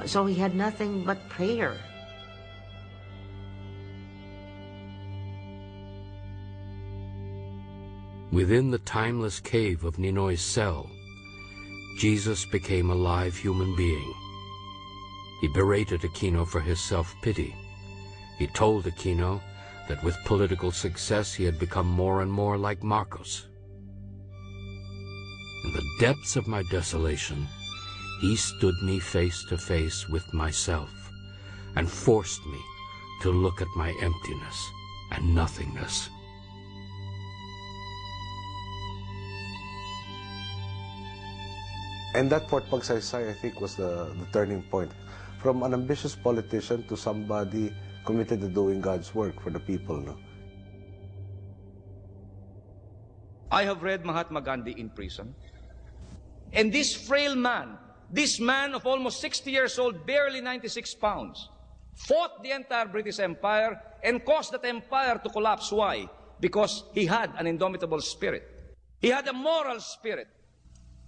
So he had nothing but prayer. Within the timeless cave of Ninoy's cell, Jesus became a live human being. He berated Aquino for his self-pity. He told Aquino that with political success he had become more and more like Marcos. In the depths of my desolation, he stood me face to face with myself and forced me to look at my emptiness and nothingness. And that Fort Magsaysay, I think, was the turning point. From an ambitious politician to somebody committed to doing God's work for the people. No? I have read Mahatma Gandhi in prison. And this frail man, this man of almost 60 years old, barely 96 pounds, fought the entire British Empire and caused that empire to collapse. Why? Because he had an indomitable spirit. He had a moral spirit.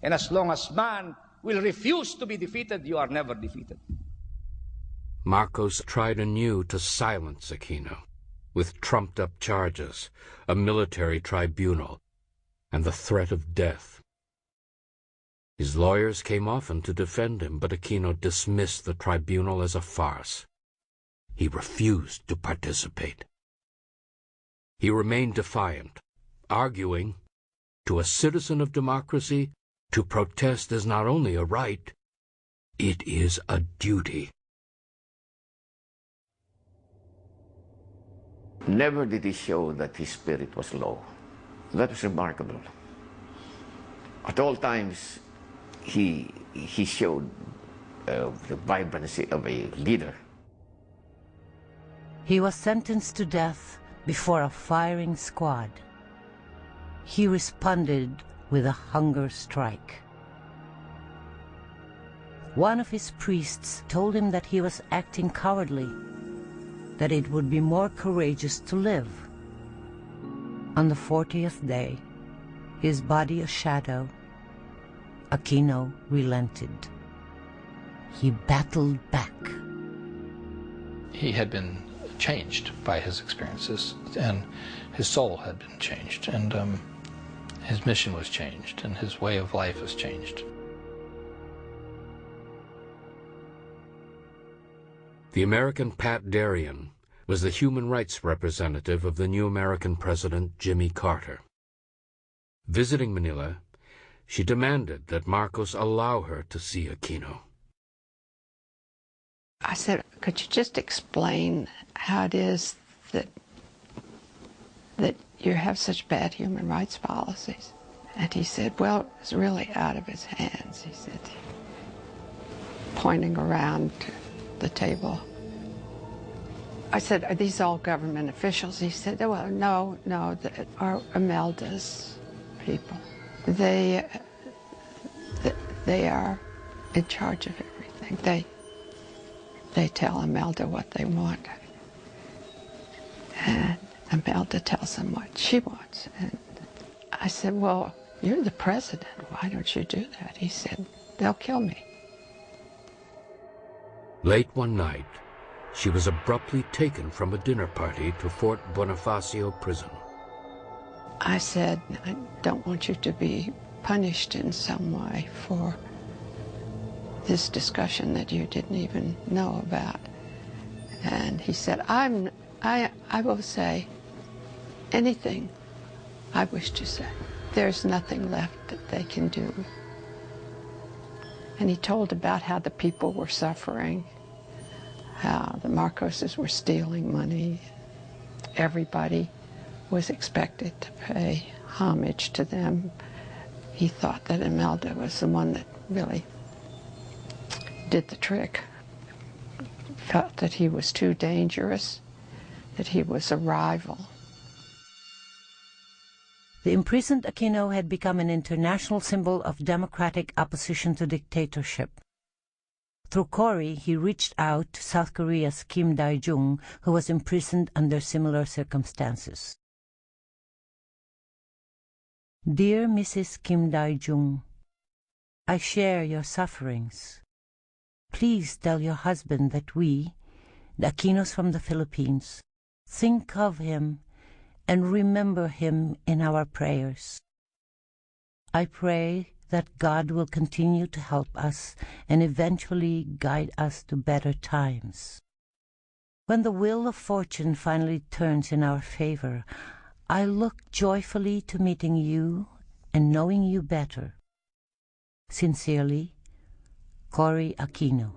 And as long as man will refuse to be defeated, you are never defeated. Marcos tried anew to silence Aquino with trumped-up charges, a military tribunal, and the threat of death. His lawyers came often to defend him, but Aquino dismissed the tribunal as a farce. He refused to participate. He remained defiant, arguing, to a citizen of democracy, to protest is not only a right, it is a duty. Never did he show that his spirit was low. That was remarkable. At all times, he showed the vibrancy of a leader. He was sentenced to death before a firing squad. He responded with a hunger strike. One of his priests told him that he was acting cowardly, that it would be more courageous to live. On the 40th day, his body a shadow, Aquino relented. He battled back. He had been changed by his experiences, and his soul had been changed, and his mission was changed, and his way of life was changed. The American Pat Darien was the human rights representative of the new American president, Jimmy Carter. Visiting Manila, she demanded that Marcos allow her to see Aquino. I said, could you just explain how it is that you have such bad human rights policies? And he said, well, it's really out of his hands, he said, pointing around the table. I said, are these all government officials? He said, well, no, that are Imelda's people. They are in charge of everything. They tell Imelda what they want. And Imelda tells them what she wants. And I said, well, you're the president. Why don't you do that? He said, they'll kill me. Late one night, she was abruptly taken from a dinner party to Fort Bonifacio prison. I said, I don't want you to be punished in some way for this discussion that you didn't even know about. And he said, I will say anything I wish to say. There's nothing left that they can do. And he told about how the people were suffering, how the Marcoses were stealing money. Everybody was expected to pay homage to them. He thought that Imelda was the one that really did the trick. Felt that he was too dangerous, that he was a rival. The imprisoned Aquino had become an international symbol of democratic opposition to dictatorship. Through Cory, he reached out to South Korea's Kim Dae-jung, who was imprisoned under similar circumstances. Dear Mrs. Kim Dae-jung, I share your sufferings. please tell your husband that we, the Aquinos from the Philippines, think of him and remember him in our prayers. I pray that God will continue to help us and eventually guide us to better times. When the wheel of fortune finally turns in our favor, I look joyfully to meeting you and knowing you better. Sincerely, Cory Aquino.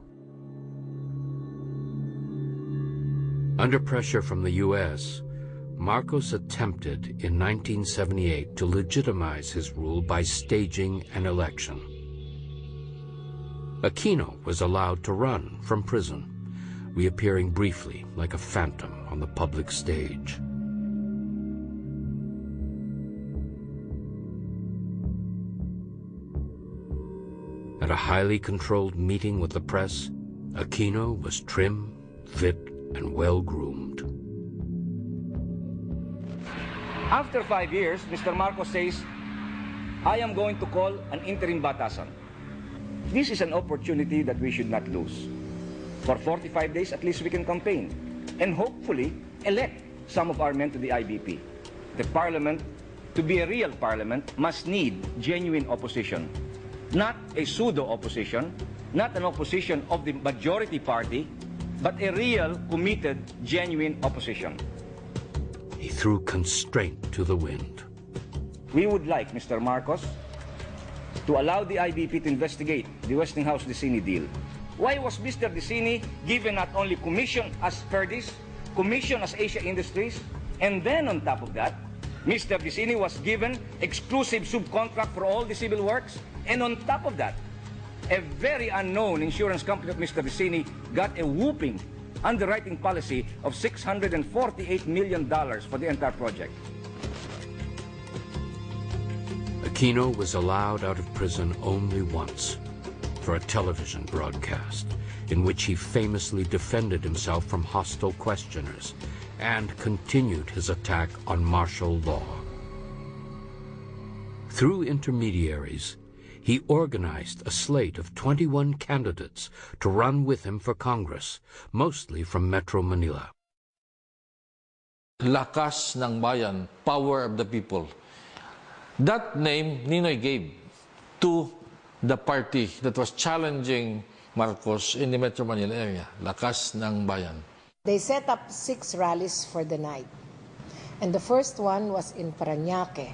Under pressure from the U.S., Marcos attempted in 1978 to legitimize his rule by staging an election. Aquino was allowed to run from prison, reappearing briefly like a phantom on the public stage. At a highly controlled meeting with the press, Aquino was trim, fit, and well-groomed. After 5 years, Mr. Marcos says, I am going to call an interim batasan. This is an opportunity that we should not lose. For 45 days, at least we can campaign and hopefully elect some of our men to the IBP. The parliament, to be a real parliament, must need genuine opposition. Not a pseudo-opposition, not an opposition of the majority party, but a real, committed, genuine opposition. He threw constraint to the wind. We would like, Mr. Marcos, to allow the IBP to investigate the Westinghouse-Dicini deal. Why was Mr. Dicini given not only commission as Perdis, commission as Asia Industries, and then on top of that, Mr. Dicini was given exclusive subcontract for all the civil works, and on top of that, a very unknown insurance company of Mr. Dicini got a whooping underwriting policy of $648 million for the entire project. Aquino was allowed out of prison only once, for a television broadcast, in which he famously defended himself from hostile questioners and continued his attack on martial law. Through intermediaries, he organized a slate of 21 candidates to run with him for Congress, mostly from Metro Manila. Lakas ng bayan, power of the people. That name Ninoy gave to the party that was challenging Marcos in the Metro Manila area, Lakas ng Bayan. They set up 6 rallies for the night. And the first one was in Parañaque.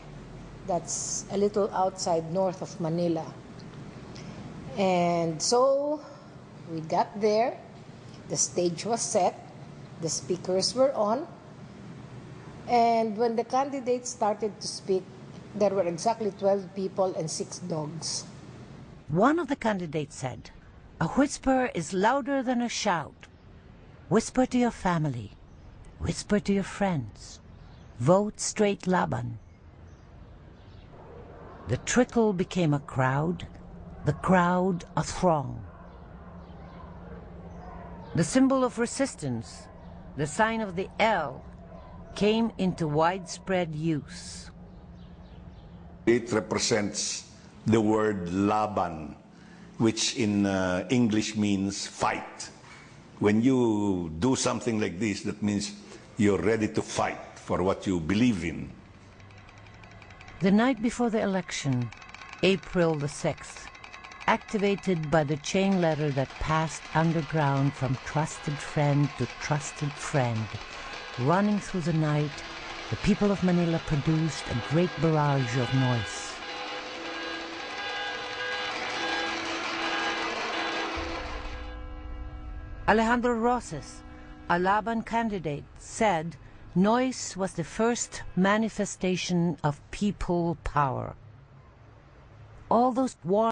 That's a little outside north of Manila. And so we got there, the stage was set, the speakers were on, and when the candidates started to speak, there were exactly 12 people and 6 dogs. One of the candidates said, "A whisper is louder than a shout. Whisper to your family. Whisper to your friends. Vote straight Laban." The trickle became a crowd, the crowd a throng. The symbol of resistance, the sign of the L, came into widespread use. It represents the word laban, which in English means fight. When you do something like this, that means you're ready to fight for what you believe in. The night before the election, April the 6th, activated by the chain letter that passed underground from trusted friend to trusted friend, running through the night, the people of Manila produced a great barrage of noise. Alejandro Roses, a Laban candidate, said noise was the first manifestation of people power. All those